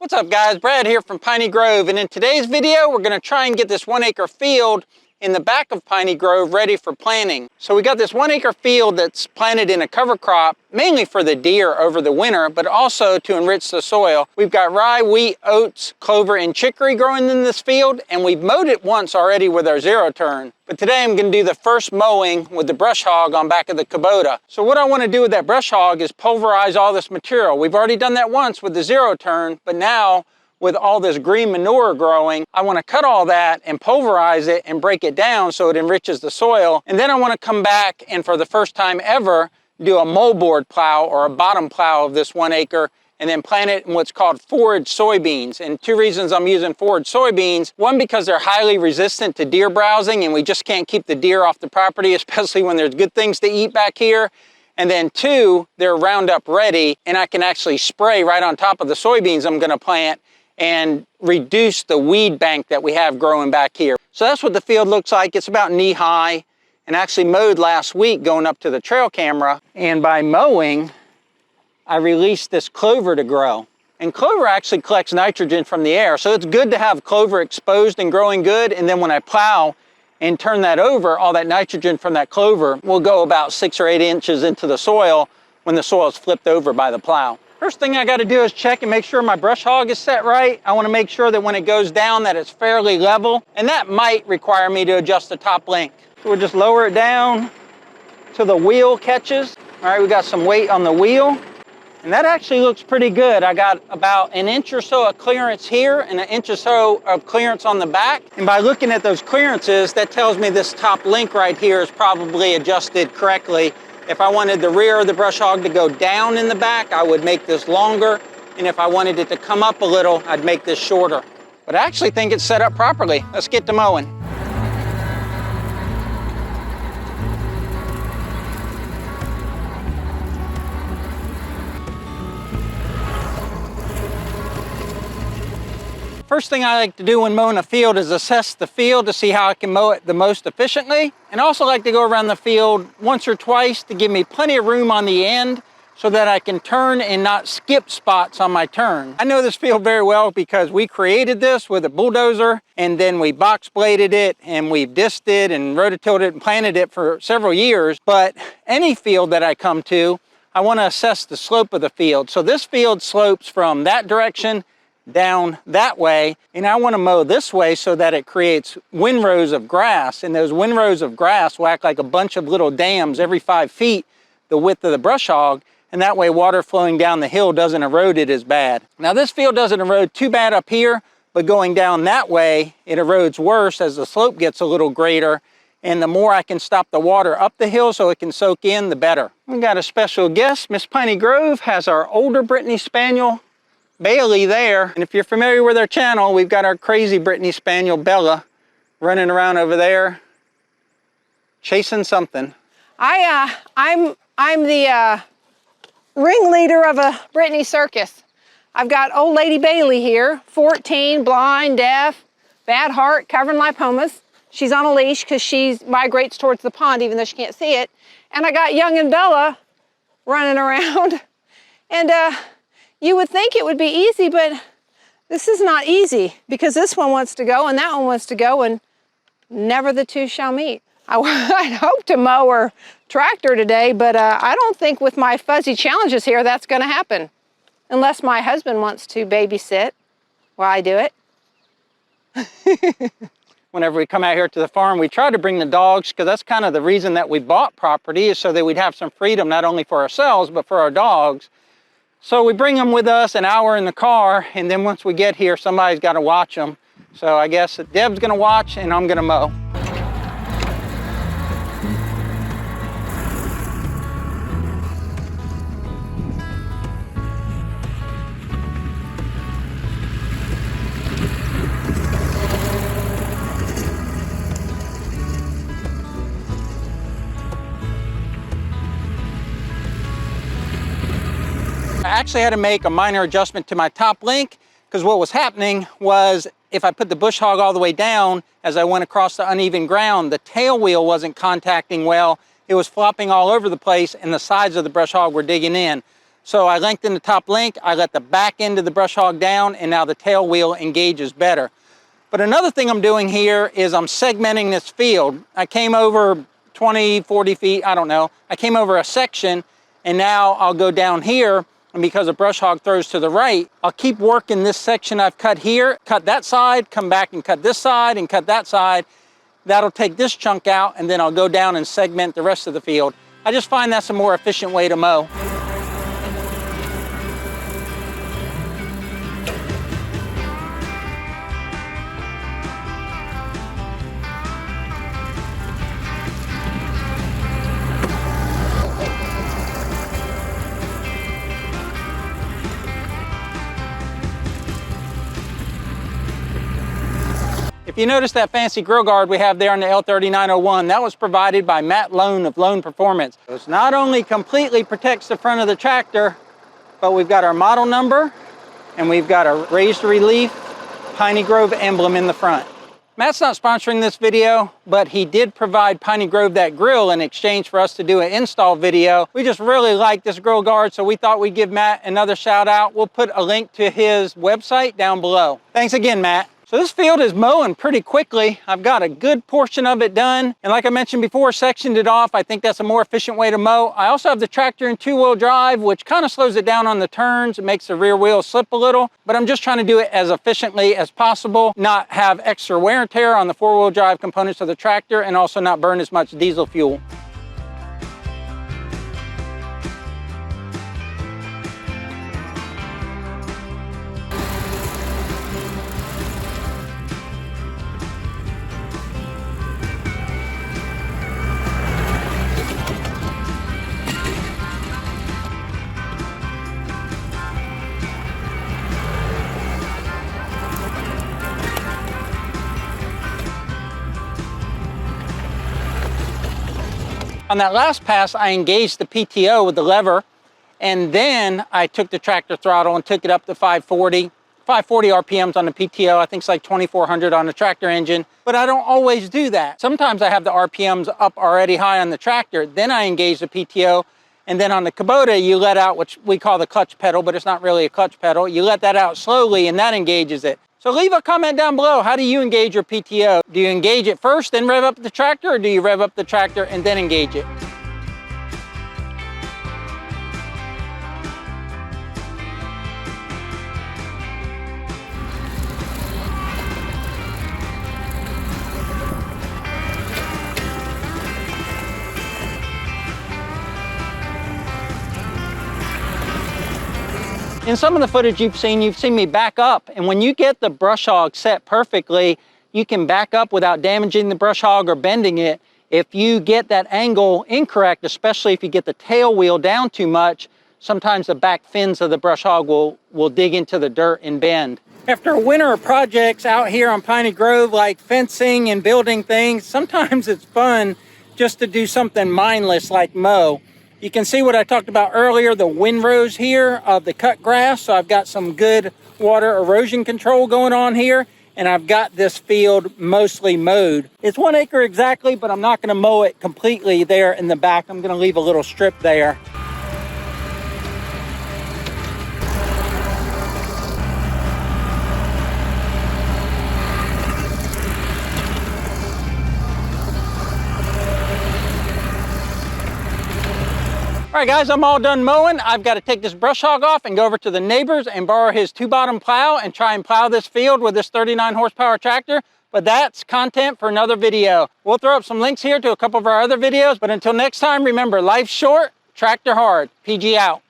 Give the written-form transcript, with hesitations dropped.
What's up guys, Brad here from Piney Grove, and in today's video we're going to try and get this 1 acre field in the back of Piney Grove ready for planting. So we got this 1 acre field that's planted in a cover crop, mainly for the deer over the winter, but also to enrich the soil. We've got rye, wheat, oats, clover, and chicory growing in this field, and we've mowed it once already with our zero turn. But today I'm going to do the first mowing with the brush hog on back of the Kubota. So what I want to do with that brush hog is pulverize all this material. We've already done that once with the zero turn, but now with all this green manure growing, I want to cut all that and pulverize it and break it down so it enriches the soil. And then I want to come back and for the first time ever, do a moldboard plow or a bottom plow of this 1 acre and then plant it in what's called forage soybeans. And two reasons I'm using forage soybeans. One, because they're highly resistant to deer browsing and we just can't keep the deer off the property, especially when there's good things to eat back here. And then two, they're Roundup ready and I can actually spray right on top of the soybeans I'm gonna plant and reduce the weed bank that we have growing back here. So that's what the field looks like. It's about knee high and actually mowed last week going up to the trail camera. And by mowing, I released this clover to grow. And clover actually collects nitrogen from the air. So it's good to have clover exposed and growing good. And then when I plow and turn that over, all that nitrogen from that clover will go about 6 or 8 inches into the soil when the soil is flipped over by the plow. First thing I got to do is check and make sure my brush hog is set right. I want to make sure that when it goes down that it's fairly level, and that might require me to adjust the top link. So we'll just lower it down till the wheel catches. All right, we got some weight on the wheel, and that actually looks pretty good. I got about 1 inch or so of clearance here and 1 inch or so of clearance on the back. And by looking at those clearances, that tells me this top link right here is probably adjusted correctly. If I wanted the rear of the brush hog to go down in the back, I would make this longer. And if I wanted it to come up a little, I'd make this shorter. But I actually think it's set up properly. Let's get to mowing. First thing I like to do when mowing a field is assess the field to see how I can mow it the most efficiently. And I also like to go around the field once or twice to give me plenty of room on the end so that I can turn and not skip spots on my turn. I know this field very well because we created this with a bulldozer and then we box bladed it and we've disced it and rototilled it and planted it for several years. But any field that I come to, I want to assess the slope of the field. So this field slopes from that direction down that way, and I want to mow this way so that it creates windrows of grass, and those windrows of grass will act like a bunch of little dams every 5 feet the width of the brush hog, and that way water flowing down the hill doesn't erode it as bad. Now this field doesn't erode too bad up here, but going down that way it erodes worse as the slope gets a little greater, and the more I can stop the water up the hill so it can soak in, the better. We got a special guest. Miss Piney Grove has our older Brittany Spaniel Bailey there, and if you're familiar with our channel, we've got our crazy Brittany Spaniel Bella running around over there chasing something. I'm the ringleader of a Brittany circus. I've got old lady Bailey here, 14, blind, deaf, bad heart, covering lipomas. She's on a leash because she migrates towards the pond even though she can't see it. And I got young and Bella running around. And you would think it would be easy, but this is not easy because this one wants to go and that one wants to go and never the two shall meet. I'd hope to mow or tractor today, but I don't think with my fuzzy challenges here that's going to happen. Unless my husband wants to babysit while I do it. Whenever we come out here to the farm, we try to bring the dogs because that's kind of the reason that we bought property, is so that we'd have some freedom not only for ourselves but for our dogs. So we bring them with us an hour in the car, and then once we get here, somebody's got to watch them. So I guess Deb's going to watch and I'm going to mow. I actually had to make a minor adjustment to my top link because what was happening was if I put the bush hog all the way down as I went across the uneven ground, the tail wheel wasn't contacting well. It was flopping all over the place and the sides of the brush hog were digging in. So I lengthen the top length, I let the back end of the brush hog down, and now the tail wheel engages better. But another thing I'm doing here is I'm segmenting this field. I came over 20, 40 feet, I don't know. I came over a section, and now I'll go down here, and because a brush hog throws to the right, I'll keep working this section I've cut here, cut that side, come back and cut this side, and cut that side. That'll take this chunk out, and then I'll go down and segment the rest of the field. I just find that's a more efficient way to mow. If you notice that fancy grill guard we have there on the L3901, that was provided by Matt Lone of Lone Performance. It not only completely protects the front of the tractor, but we've got our model number and we've got a raised relief Piney Grove emblem in the front. Matt's not sponsoring this video, but he did provide Piney Grove that grill in exchange for us to do an install video. We just really like this grill guard, so we thought we'd give Matt another shout out. We'll put a link to his website down below. Thanks again, Matt. So this field is mowing pretty quickly. I've got a good portion of it done. And like I mentioned before, sectioned it off. I think that's a more efficient way to mow. I also have the tractor in two-wheel drive, which kind of slows it down on the turns. It makes the rear wheel slip a little, but I'm just trying to do it as efficiently as possible, not have extra wear and tear on the four-wheel drive components of the tractor, and also not burn as much diesel fuel. On that last pass, I engaged the PTO with the lever, and then I took the tractor throttle and took it up to 540 RPMs on the PTO. I think it's like 2,400 on the tractor engine, but I don't always do that. Sometimes I have the RPMs up already high on the tractor, then I engage the PTO, and then on the Kubota, you let out, which we call the clutch pedal, but it's not really a clutch pedal. You let that out slowly, and that engages it. So leave a comment down below. How do you engage your PTO? Do you engage it first, then rev up the tractor, or do you rev up the tractor and then engage it? In some of the footage you've seen me back up, and when you get the brush hog set perfectly, you can back up without damaging the brush hog or bending it. If you get that angle incorrect, especially if you get the tail wheel down too much, sometimes the back fins of the brush hog will dig into the dirt and bend. After a winter of projects out here on Piney Grove, like fencing and building things, sometimes it's fun just to do something mindless like mow. You can see what I talked about earlier, the windrows here of the cut grass. So I've got some good water erosion control going on here, and I've got this field mostly mowed. It's 1 acre exactly, but I'm not gonna mow it completely there in the back. I'm gonna leave a little strip there. All right, guys, I'm all done mowing. I've got to take this brush hog off and go over to the neighbor's and borrow his 2-bottom plow and try and plow this field with this 39 horsepower tractor. But that's content for another video. We'll throw up some links here to a couple of our other videos. But until next time, remember, life's short, tractor hard. PG out.